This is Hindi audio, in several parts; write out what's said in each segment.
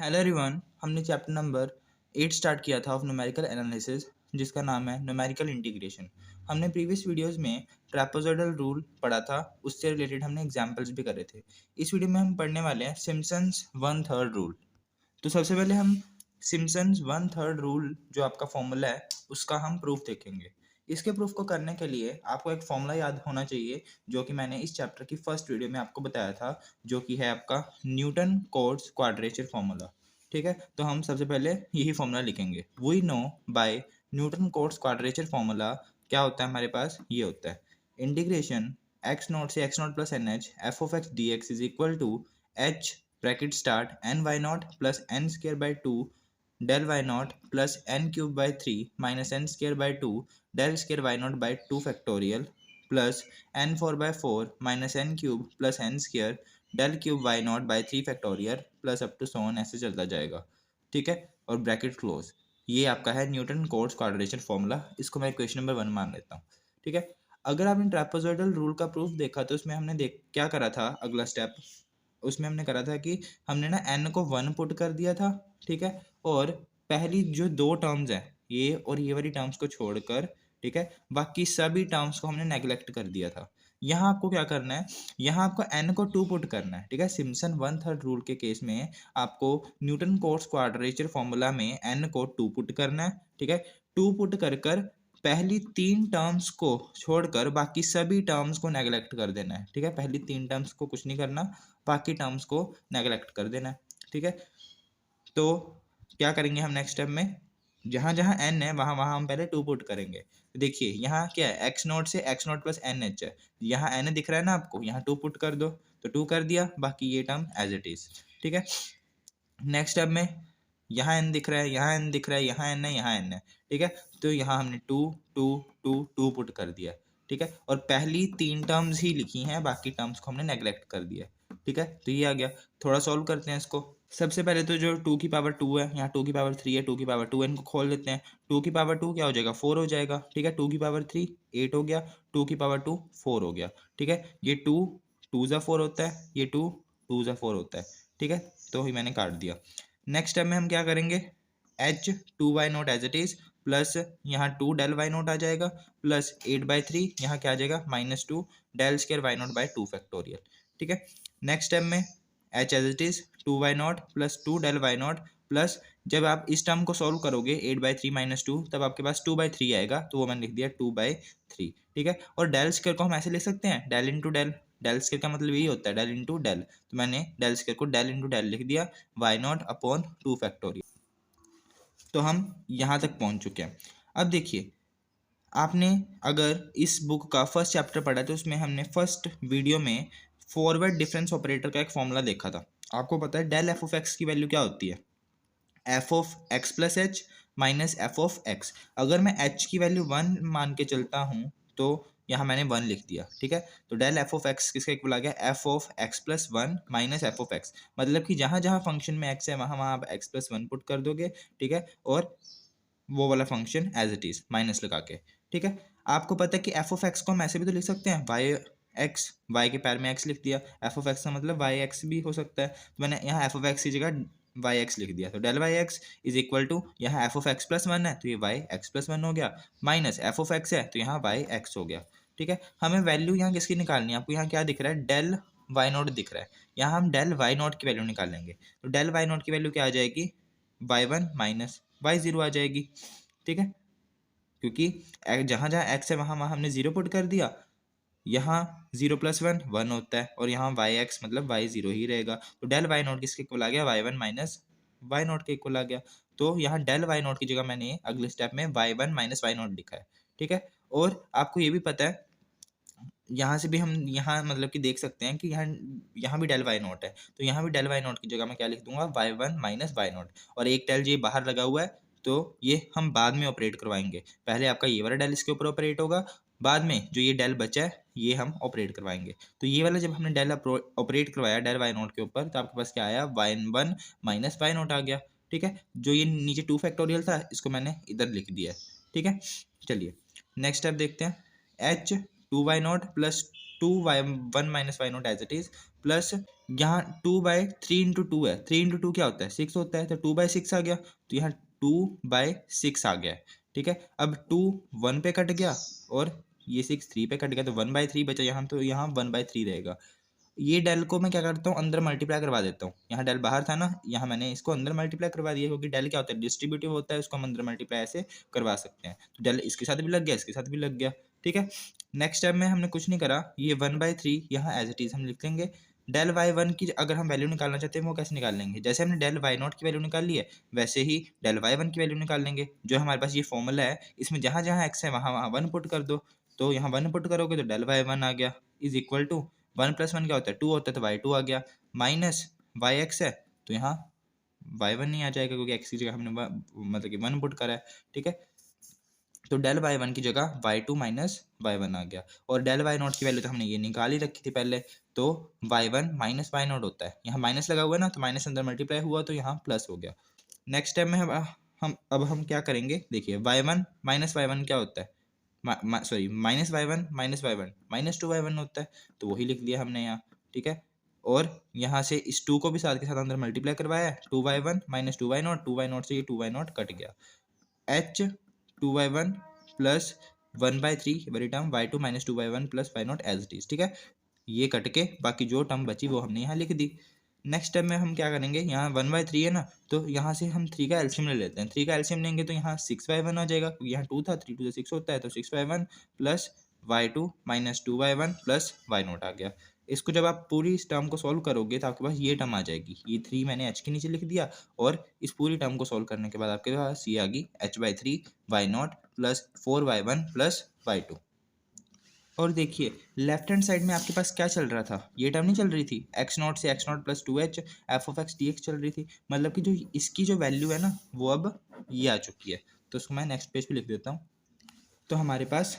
हेलो एवरीवन, हमने चैप्टर नंबर 8 स्टार्ट किया था ऑफ न्यूमेरिकल एनालिसिस, जिसका नाम है न्यूमेरिकल इंटीग्रेशन। हमने प्रीवियस वीडियोस में ट्रापेजॉइडल रूल पढ़ा था, उससे रिलेटेड हमने एग्जांपल्स भी करे थे। इस वीडियो में हम पढ़ने वाले हैं सिम्पसन्स वन थर्ड रूल। तो सबसे पहले हम सिम्पसन्स वन थर्ड रूल जो आपका फॉर्मूला है उसका हम प्रूफ देखेंगे। इसके प्रूफ को करने के लिए आपको एक फॉर्मूला याद होना चाहिए, जो कि मैंने इस चैप्टर की फर्स्ट वीडियो में आपको बताया था, जो कि है आपका न्यूटन कोट्स क्वाड्रेचर फॉर्मूला। ठीक है, तो हम सबसे पहले यही फॉर्मूला लिखेंगे। We know by Newton Cotes quadrature formula क्या होता है, हमारे पास ये होता है इंटीग्रेशन एक्स नॉट से x nought plus n h f of x d x is equal to h bracket start n y nought plus n square by two del y nought plus n cube by three minus n square by two del square y nought by two factorial plus n four by four minus n cube plus n square del cube y nought by three factorial plus up to so on, ऐसे चलता जाएगा। ठीक है, और ब्रैकेट क्लोज। ये आपका है न्यूटन कोट्स क्वाड्रेचर फॉर्मूला। इसको मैं क्वेश्चन नंबर 1 मान लेता हूँ। ठीक है, अगर आपने ट्रापेजॉइडल रूल का प्रूफ देखा तो उसमें हमने देख क्या करा था, अगला स्टेप उसमें हमने करा था कि हमने ना एन को 1 पुट कर दिया था। ठीक है, और पहली जो दो टर्म्स हैं ये और ये वाली टर्म्स को छोड़कर, ठीक है, बाकी सभी टर्म्स को हमने नेग्लेक्ट कर दिया था। यहाँ आपको क्या करना है, यहाँ आपको n को 2 पुट करना है। ठीक है, सिम्पसन वन थर्ड रूल के केस में आपको न्यूटन कोट्स क्वाड्रेचर फॉर्मूला में n को 2 पुट करना है। ठीक है, 2 पुट कर कर पहली 3 टर्म्स को छोड़कर बाकी सभी टर्म्स को नेग्लेक्ट कर देना है। ठीक है, पहली 3 टर्म्स को कुछ नहीं करना, बाकी टर्म्स को नेग्लेक्ट कर देना है। ठीक है, तो क्या करेंगे हम नेक्स्ट स्टेप में, जहाँ जहाँ n है वहाँ वहाँ हम पहले 2 पुट करेंगे। तो देखिए यहाँ क्या है, एक्स नॉट से x nought plus n h है, यहाँ n दिख रहा है ना आपको, यहाँ 2 पुट कर दो, तो 2 कर दिया, बाकी ये टर्म एज इट इज। ठीक है, नेक्स्ट स्टेप में यहाँ n दिख रहा है, यहाँ n दिख रहा है, यहाँ n है, यहाँ n है। ठीक है, तो यहाँ हमने 2 2 2 2 पुट कर दिया। ठीक है, और पहली 3 टर्म्स ही लिखी हैं, बाकी टर्म्स को हमने नेग्लेक्ट कर दिया। ठीक है, तो ये आ गया। थोड़ा सॉल्व करते हैं इसको। सबसे पहले तो जो 2 की पावर 2 है, यहाँ 2 की पावर 3 है, 2 की पावर 2 है, इनको खोल देते हैं। 2 की पावर 2 क्या हो जाएगा, 4 हो जाएगा। ठीक है, 2 की पावर 3 8 हो गया, 2 की पावर 2 4 हो गया। ठीक है, ये 2 2 ज़ा 4 होता है, ये 2 2 ज़ा 4 होता है। ठीक है, तो ही मैंने काट दिया। नेक्स्ट स्टेप में हम क्या करेंगे, h 2 y nought as it is plus यहाँ 2 डेल वाई नोट आ जाएगा प्लस 8/3, यहाँ क्या आ जाएगा -2 del square y nought by 2 factorial. ठीक है, नेक्स्ट स्टेप में h as it is 2 y nought plus 2 del y nought plus, जब आप इस टर्म को सॉल्व करोगे 8/3 - 2, तब आपके पास 2/3 आएगा, तो वो मैंने लिख दिया 2/3। ठीक है, और डेल स्केयर को हम ऐसे लिख सकते हैं, del into del. Del square का मतलब यही होता है, डेल इंटू डेल, तो मैंने डेल स्केयर को डेल इंटू डेल लिख दिया, वाई नॉट अपॉन 2 फैक्टोरियल। तो हम यहाँ तक पहुँच चुके हैं। अब देखिए, आपने अगर इस बुक का फर्स्ट चैप्टर पढ़ा तो उसमें हमने फर्स्ट वीडियो में फॉरवर्ड डिफरेंस ऑपरेटर का एक फॉर्मूला देखा था। आपको पता है डेल एफ ऑफ एक्स की वैल्यू क्या होती है, F of x plus H minus F of x. अगर मैं एच की वैल्यू 1 मान के चलता हूँ तो यहाँ मैंने 1 लिख दिया। ठीक है, तो डेल एफ ऑफ एक्स किसका इक्वल आ गया, F of x plus 1 minus F of x. मतलब कि जहाँ जहाँ फंक्शन में एक्स है वहाँ वहाँ आप एक्स प्लस 1 पुट कर दोगे। ठीक है, और वो वाला function as it is minus लगा के। ठीक है, आपको पता है कि एफ ऑफ एक्स को हम ऐसे भी तो लिख सकते हैं, वाई एक्स, वाई के पैर में एक्स लिख दिया, एफ ऑफ एक्स का मतलब वाई एक्स भी हो सकता है, तो मैंने यहाँ एफ ऑफ एक्स की जगह वाई एक्स लिख दिया। तो del y x is equal to, यहाँ एफ ऑफ एक्स प्लस 1 है तो ये वाई एक्स प्लस 1 हो गया, माइनस एफ ऑफ एक्स है तो यहाँ वाई एक्स हो गया। ठीक है, हमें वैल्यू यहाँ किसकी निकालनी है, आपको यहाँ क्या दिख रहा है, डेल वाई नॉट दिख रहा है, यहाँ हम डेल वाई नॉट की वैल्यू निकालेंगे। तो डेल वाई नॉट की वैल्यू क्या आ जाएगी, y1 माइनस y0 आ जाएगी। ठीक है, क्योंकि जहाँ जहाँ एक्स है वहाँ वहाँ हमने 0 पुट कर दिया, यहाँ 0 + 1 1 होता है, और यहाँ वाई एक्स मतलब y0 ही रहेगा। तो डेल वाई नॉट किसके इक्वल आ गया, y1 माइनस वाई नॉट के इक्वल आ गया। तो यहाँ डेल वाई नॉट की जगह मैंने अगले स्टेप में y1 माइनस वाई नॉट लिखा है। ठीक है, और आपको ये भी पता है, यहाँ से भी हम यहाँ मतलब कि देख सकते हैं कि यहाँ यहाँ भी डेल वाई नॉट है, तो यहाँ भी डेल वाई नॉट की जगह मैं क्या लिख दूंगा, y1 माइनस वाई नॉट, और एक डेल ये बाहर लगा हुआ है तो ये हम बाद में ऑपरेट करवाएंगे। पहले आपका ये वाला डेल इसके ऊपर ऑपरेट होगा, बाद में जो ये डेल बचा है ये हम ऑपरेट करवाएंगे। तो ये वाला जब हमने डेल ऑपरेट करवाया डेल वाई नॉट के ऊपर, तो आपके पास क्या आया, y1 माइनस वाई नॉट आ गया। ठीक है, जो ये नीचे 2 फैक्टोरियल था इसको मैंने इधर लिख दिया है। ठीक है, चलिए नेक्स्ट स्टेप देखते हैं, h 2 y nought plus 2 y1 minus y nought as it is plus यहाँ 2/3 × 2 है, 3 × 2 क्या होता है 6 होता है, तो 2/6 आ गया, तो यहाँ 2/6 आ गया है। ठीक है, अब 2 1 पे कट गया और ये 6 3 पे कट गया, तो 1/3 बचा यहाँ, तो यहाँ 1/3 रहेगा। ये डेल को मैं क्या करता हूँ अंदर मल्टीप्लाई करवा देता हूँ, यहाँ डेल बाहर था ना, यहाँ मैंने इसको अंदर मल्टीप्लाई करवा दिया, क्योंकि डेल क्या होता है डिस्ट्रीब्यूटिव होता है, उसको हम अंदर मल्टीप्लाई ऐसे करवा सकते हैं। तो डेल इसके साथ भी लग गया, इसके साथ भी लग गया। ठीक है, नेक्स्ट स्टेप में हमने कुछ नहीं करा, ये 1/3 यहाँ एज इट इज हम लिख लेंगे। डेल y1 की अगर हम वैल्यू निकालना चाहते हैं वो कैसे निकाल लेंगे, जैसे हमने डेल y0 की वैल्यू निकाल ली है, वैसे ही डेल y1 की वैल्यू निकाल लेंगे। जो हमारे पास ये फॉर्मूला है, इसमें जहाँ जहाँ x है वहाँ वहाँ 1 पुट कर दो, तो यहाँ 1 पुट करोगे तो डेल y1 आ गया, इज इक्वल टू 1 + 1 क्या होता है 2 होता है, तो y2 आ गया, माइनस yx है, तो यहाँ y1 नहीं आ जाएगा, क्योंकि x की जगह हमने मतलब कि 1 पुट करा है। ठीक है, तो डेल y1 की जगह y2 माइनस y1 आ गया, और डेल y0 की वैल्यू तो हमने ये निकाल ही रखी थी पहले, तो y1 माइनस y0 होता है, यहाँ माइनस लगा हुआ है ना, तो माइनस अंदर मल्टीप्लाई हुआ, तो यहाँ प्लस हो गया। नेक्स्ट टाइम में हम क्या करेंगे, देखिए y1 माइनस y1 क्या होता है, sorry minus y1 minus y1 -2y1 होता है, तो वही लिख दिया हमने यहाँ। ठीक है, और यहाँ से इस 2 को भी साथ के साथ अंदर मल्टीप्लाई करवाया है, 2y1 माइनस 2y0, 2y0 से ये 2y0 कट गया, h 2y1 plus 1/3 very term y2 minus 2y1 plus y0 as it is. ठीक है, ये कट के बाकी जो टर्म बची वो हमने यहाँ लिख दी। नेक्स्ट स्टेप में हम क्या करेंगे, यहाँ 1/3 है ना, तो यहाँ से हम 3 का एलसीएम ले लेते हैं, 3 का एलसीएम लेंगे तो यहाँ 6y1 आ जाएगा, क्योंकि यहाँ 2 था, 3 2 6 होता है, तो 6y1 plus y2 minus 2y1 plus y0 आ गया। इसको जब आप पूरी इस टर्म को सॉल्व करोगे तो आपके पास ये टर्म आ जाएगी, ये 3 मैंने h के नीचे लिख दिया, और इस पूरी टर्म को सॉल्व करने के बाद आपके पास ये आ गई h/3 y0 plus 4y1 plus y2। और देखिए लेफ्ट हैंड साइड में आपके पास क्या चल रहा था, ये टर्म नहीं चल रही थी, x0 से x0 plus 2h f(x) dx चल रही थी, मतलब कि जो इसकी जो वैल्यू है ना वो अब ये आ चुकी है, तो उसको मैं नेक्स्ट पेज पे लिख देता हूँ। तो हमारे पास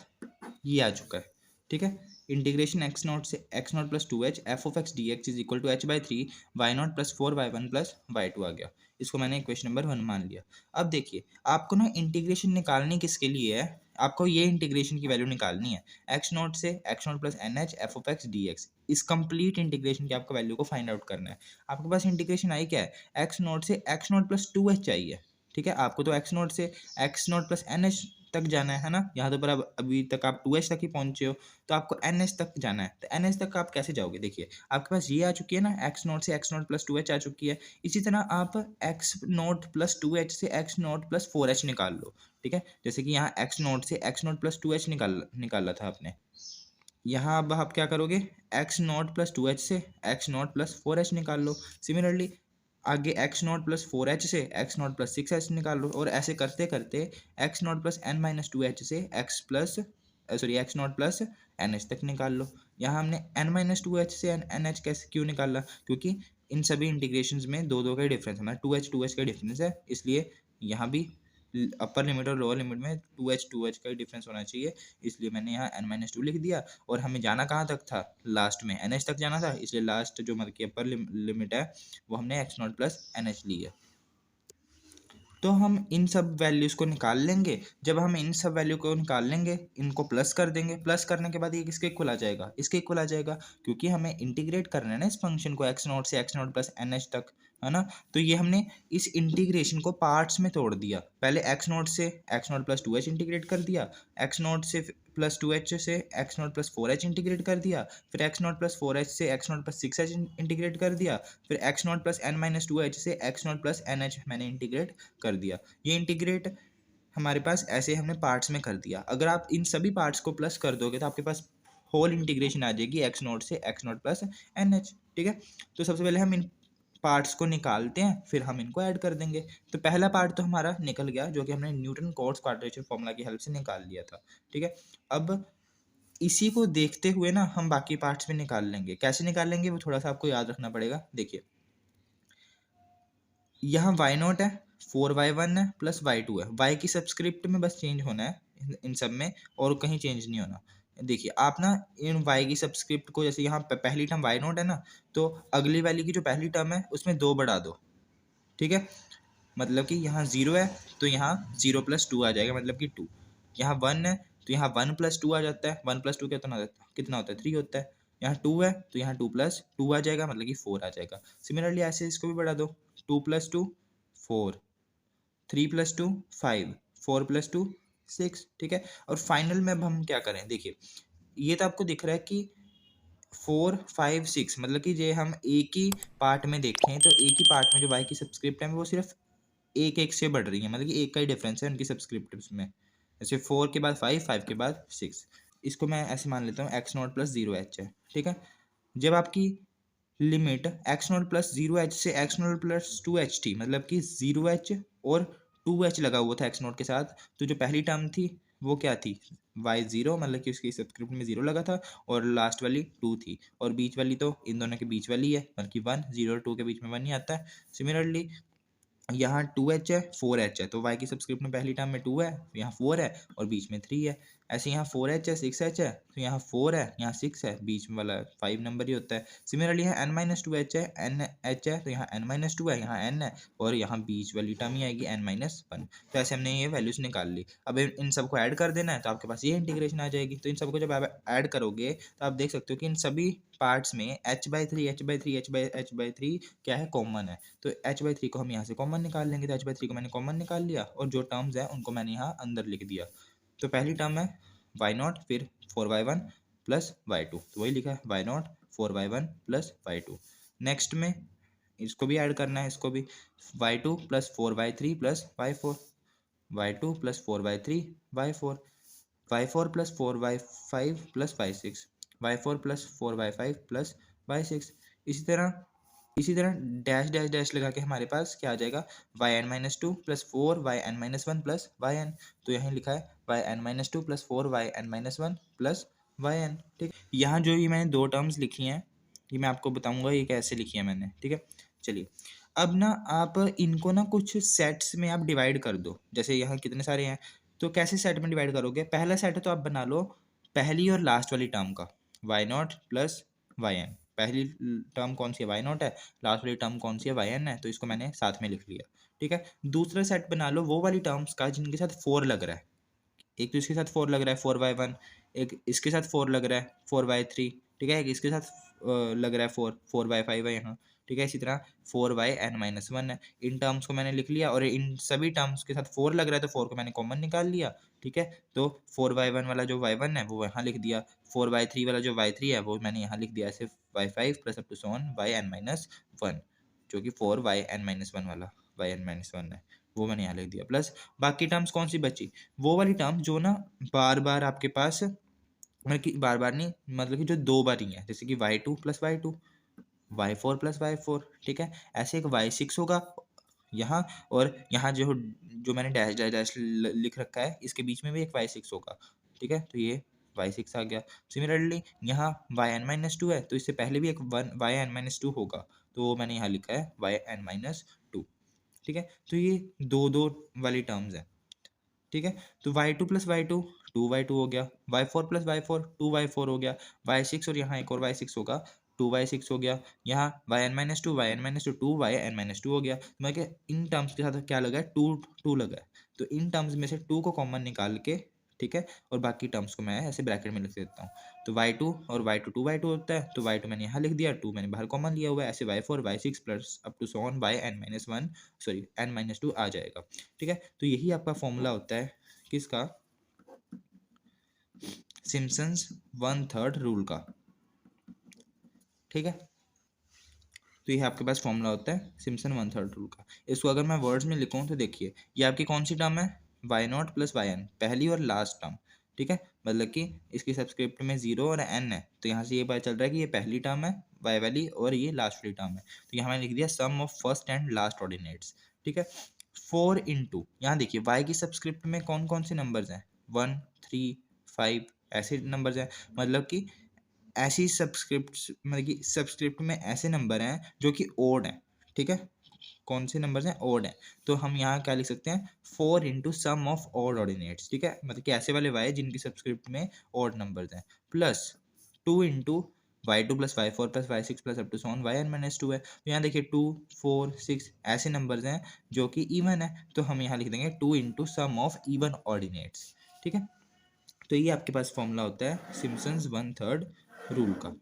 ये आ चुका है। ठीक है, इंटीग्रेशन x0 से x0 plus 2h f(x) dx is equal to h/3 y0 plus 4y1 plus y2 आ गया। इसको मैंने क्वेश्चन नंबर 1 मान लिया। अब देखिए आपको ना इंटीग्रेशन निकालनी किसके लिए है, आपको ये इंटीग्रेशन की वैल्यू निकालनी है, x0 से x0 plus nh f(x) dx, इस कंप्लीट इंटीग्रेशन की आपको वैल्यू को फाइंड आउट करना है। आपके पास इंटीग्रेशन आई क्या है, x0 से x0 प्लस 2h चाहिए। ठीक है, आपको तो x0 से x0 प्लस nh तक जाना है ना, यहाँ तो पर अब अभी तक आप 2h तक ही पहुंचे हो, तो आपको nh तक जाना है, तो nh तक आप कैसे जाओगे, देखिए आपके पास ये आ चुकी है ना, x0 से x0 प्लस 2h आ चुकी है, इसी तरह आप x0 प्लस 2h से x0 प्लस 4h निकाल लो। ठीक है, जैसे कि यहाँ x0 से x0 प्लस 2h निकाला था आपने, यहाँ अब आप क्या करोगे, x0 प्लस 2h से x0 प्लस 4h निकाल लो। सिमिलरली आगे x0 प्लस 4h से x0 प्लस 6h निकाल लो, और ऐसे करते करते x0 plus n minus 2h से x0 प्लस nh तक निकाल लो। यहाँ हमने n माइनस 2h से nh कैसे क्यों निकाला, क्योंकि इन सभी इंटीग्रेशंस में दो दो का डिफरेंस है, 2h का डिफरेंस है, इसलिए यहाँ भी अपर लिमिट और लोअर लिमिट में 2h का डिफरेंस होना चाहिए, इसलिए मैंने यहाँ n-2 लिख दिया। और हमें जाना कहाँ तक था, लास्ट में nh तक जाना था, इसलिए लास्ट जो मतलब कि अपर लिमिट है वो हमने x0 प्लस nh ली है। तो हम इन सब वैल्यूज़ को निकाल लेंगे, जब हम इन सब वैल्यू को निकाल लेंगे इनको प्लस कर देंगे, प्लस करने के बाद ये किसके इक्वल आ जाएगा, इसके इक्वल आ जाएगा, क्योंकि हमें इंटीग्रेट करना है ना इस फंक्शन को x0 से x0 प्लस nh तक, है ना। तो ये हमने इस इंटीग्रेशन को पार्ट्स में तोड़ दिया, पहले x0 से x0 प्लस 2h इंटीग्रेट कर दिया, x0 से प्लस 2h से x0 प्लस 4h इंटीग्रेट कर दिया, फिर x0 प्लस 4h से x0 प्लस 6h इंटीग्रेट कर दिया, फिर x0 plus n minus 2h से x0 प्लस nh मैंने इंटीग्रेट कर दिया। ये इंटीग्रेट हमारे पास ऐसे हमने पार्ट्स में कर दिया। अगर आप इन सभी पार्ट्स को प्लस कर दोगे तो आपके पास होल इंटीग्रेशन आ जाएगी x0 से x0 प्लस nh। ठीक है, तो सबसे पहले हम इन पार्ट्स को निकालते हैं, फिर हम इनको ऐड कर देंगे। तो पहला पार्ट तो हमारा निकल गया, जो कि हमने न्यूटन कोट्स क्वाड्रेचर फॉर्मूला की हेल्प से निकाल लिया था। ठीक है, अब इसी को देखते हुए ना हम बाकी पार्ट्स भी निकाल लेंगे, कैसे निकाल लेंगे वो थोड़ा सा आपको याद रखना पड़ेगा। देखिए यहाँ y0 है, 4y1 है प्लस y2 है, y की सबस्क्रिप्ट में बस चेंज होना है इन सब में, और कहीं चेंज नहीं होना। देखिए आप ना इन y की सबस्क्रिप्ट को, जैसे यहाँ पहली टर्म y0 है ना, तो अगली वाली की जो पहली टर्म है उसमें 2 बढ़ा दो। ठीक है, मतलब कि यहाँ 0 है तो यहाँ 0 प्लस 2 आ जाएगा, मतलब कि 2। यहाँ 1 है तो यहाँ 1 प्लस 2 आ जाता है, 1 प्लस 2 कितना होता है 3 होता है। यहाँ 2 है तो यहाँ 2 प्लस 2 आ जाएगा, मतलब कि 4 आ जाएगा। सिमिलरली ऐसे इसको भी बढ़ा दो, 2 प्लस 2 4, 3 प्लस 2 5, 4 प्लस 2 6, ठीक है। और फाइनल में अब हम क्या करें, देखिए ये तो आपको दिख रहा है कि 4 5 6, मतलब कि ये हम एक ही पार्ट में देखें तो एक ही पार्ट में जो y की सब्सक्रिप्ट है वो सिर्फ एक एक से बढ़ रही है, मतलब कि एक का ही डिफरेंस है उनकी सब्सक्रिप्टिव्स में। जैसे 4 के बाद 5, 5 के बाद 6। इसको मैं ऐसे मान लेता हूँ x nought plus zero h है, ठीक है। जब आपकी limit x nought plus zero h से x nought plus two h थी, मतलब कि जीरो एच और टू एच लगा हुआ था एक्स नॉट के साथ, तो जो पहली टर्म थी वो क्या थी, वाई जीरो, मतलब कि उसकी सब्सक्रिप्ट में जीरो लगा था, और लास्ट वाली टू थी, और बीच वाली तो इन दोनों के बीच वाली है, बल्कि वन, जीरो और टू के बीच में वन ही आता है। सिमिलरली यहाँ टू एच है, फोर एच है, तो वाई की सब्सक्रिप्ट में पहली टर्म में टू है, यहाँ फोर है और बीच में थ्री है। ऐसे यहाँ फोर एच है, सिक्स एच है, तो यहाँ फोर है, यहाँ सिक्स है, बीच में वाला फाइव नंबर ही होता है। सिमिलरली यहाँ एन माइनस टू एच है, एन एच है, तो यहाँ एन माइनस टू है, यहाँ एन है, और यहाँ बीच वाली टर्म ही आएगी एन माइनस वन। तो ऐसे हमने ये वैल्यूज निकाल ली। अब इन सबको ऐड कर देना है तो आपके पास ये इंटीग्रेशन आ जाएगी। तो इन सबको जब आप ऐड करोगे तो आप देख सकते हो कि इन सभी पार्ट्स में H by three H by three H by three क्या है, कॉमन है। तो एच बाई थ्री को हम यहाँ से कॉमन निकाल लेंगे, तो एच बाई थ्री को मैंने कॉमन निकाल लिया, और जो टर्म्स हैं उनको मैंने यहाँ अंदर लिख दिया। तो पहली टर्म है वाई नॉट, फिर four y one plus y two, तो वही लिखा है y nought four y one plus y two. Next में इसको भी ऐड करना है, इसको भी y two plus four y three plus y four, y two plus four y three y four, y four plus four y five plus y six, y four plus four y five plus y six. इसी तरह डैश डैश डैश लगा के हमारे पास क्या आ जाएगा, y n minus two plus four y n minus one plus y n. तो यहाँ लिखा है y n minus two plus four y n minus one plus y n, ठीक। यहाँ जो ये मैंने दो टर्म्स लिखी हैं, ये मैं आपको बताऊंगा ये कैसे लिखी है मैंने, ठीक है। चलिए अब ना आप इनको ना कुछ सेट्स में आप डिवाइड कर दो। जैसे यहाँ कितने सारे हैं, तो कैसे सेट में डिवाइड करोगे, पहला सेट है तो आप बना लो पहली और लास्ट वाली टर्म का, y nought plus y n. पहली टर्म कौन सी है, वाई नॉट है, लास्ट वाली टर्म कौन सी है, वाई एन है, तो इसको मैंने साथ में लिख लिया, ठीक है। दूसरा सेट बना लो वो वाली टर्म्स का जिनके साथ फोर लग रहा है। एक तो इसके साथ फोर लग रहा है, फोर बाई वन, एक इसके साथ फोर लग रहा है, फोर बाई थ्री, ठीक है। एक इसके साथ लग रहा है फोर, फोर बाई फाइव है यहाँ, ठीक है। इसी तरह four by n minus one है। इन टर्म्स को मैंने लिख लिया, और इन सभी टर्म्स के साथ फोर लग रहा है तो फोर को मैंने कॉमन निकाल लिया, ठीक है। तो फोर बाई वन वाला जो वाई वन है वो यहाँ लिख दिया, फोर बाई थ्री वाला जो वाई थ्री है वो मैंने यहाँ लिख दिया, ऐसे y five plus up to सोन वाई एन माइनस वन, जो कि four y n minus one वाला वाई एन माइनस वन है, वो मैंने यहाँ लिख दिया। प्लस बाकी टर्म्स कौन सी बची, वो वाली टर्म जो ना बार बार आपके पास, मतलब कि बार बार नहीं, मतलब कि जो दो बार ही है, जैसे कि y two plus y two, y four plus y four, ठीक है। ऐसे एक वाई सिक्स होगा यहाँ, और यहाँ जो जो मैंने डैश डैश डैश लिख रखा है इसके बीच में भी एक वाई सिक्स होगा, ठीक है। तो ये वाई सिक्स आ गया। सिमिलरली यहाँ वाई एन माइनस टू है तो इससे पहले भी एक one y n minus two होगा, तो वो मैंने यहाँ लिखा है वाई एन माइनस टू, ठीक है। तो ये दो दो वाली टर्म्स हैं, ठीक है। तो y two plus y two y two हो गया, y four plus y four two y four हो गया, वाई सिक्स और यहाँ एक और वाई सिक्स होगा, टू वाई सिक्स हो गया। यहाँ y n minus two y n minus two two y n minus two हो गया। तो मैं क्या इन टर्म्स के साथ क्या लगा है, टू टू लगा है, तो इन टर्म्स में से टू को कॉमन निकाल के, ठीक है, और बाकी टर्म्स को मैं ऐसे ब्रैकेट में लिख देता हूँ। तो वाई टू और वाई टू होता है, तो वाई टू मैंने यहाँ लिख दिया, टू मैंने बाहर कॉमन लिया हुआ है, ऐसे y four y six plus up to so on y n minus one, sorry n minus two आ जाएगा, ठीक है। तो यही आपका फॉर्मूला होता है किसका, सिम्पसन्स वन थर्ड रूल का, ठीक है। तो ये आपके पास फॉर्मूला होता है सिम्पसन वन थर्ड रूल का। इसको अगर मैं वर्ड्स में लिखूँ तो देखिए ये आपकी कौन सी टर्म है, y nought plus y n, पहली और लास्ट टर्म, ठीक है। मतलब कि इसकी सब्सक्रिप्ट में जीरो और एन है, तो यहाँ से ये पता चल रहा है कि ये पहली टर्म है वाई वाली और ये लास्ट वाली टर्म है। तो यहाँ मैंने लिख दिया sum of first and last ordinates, ठीक है। फोर इंटू, यहाँ देखिए वाई की सब्सक्रिप्ट में कौन कौन से नंबर्स हैं, वन थ्री फाइव ऐसे नंबर्स हैं, मतलब कि ऐसी सब्सक्रिप्ट, मतलब कि सब्सक्रिप्ट में ऐसे नंबर हैं जो कि ओड हैं, ठीक है। कौन से नंबर्स हैं, ओड हैं, तो हम यहाँ क्या लिख सकते हैं, four into sum of odd ordinates, ठीक है। मतलब कि ऐसे वाले वाई जिनकी सब्सक्रिप्ट में ओड नंबर्स हैं, plus two into y two plus y four plus y six plus up to सोन वाई एन माइनस टू है। तो यहाँ देखिए टू फोर सिक्स ऐसे नंबर्स हैं जो कि इवन है, तो हम यहाँ लिख देंगे two into sum of even ordinates, ठीक है। तो ये आपके पास फॉर्मूला होता है सिम्पसन्स वन थर्ड रूल का।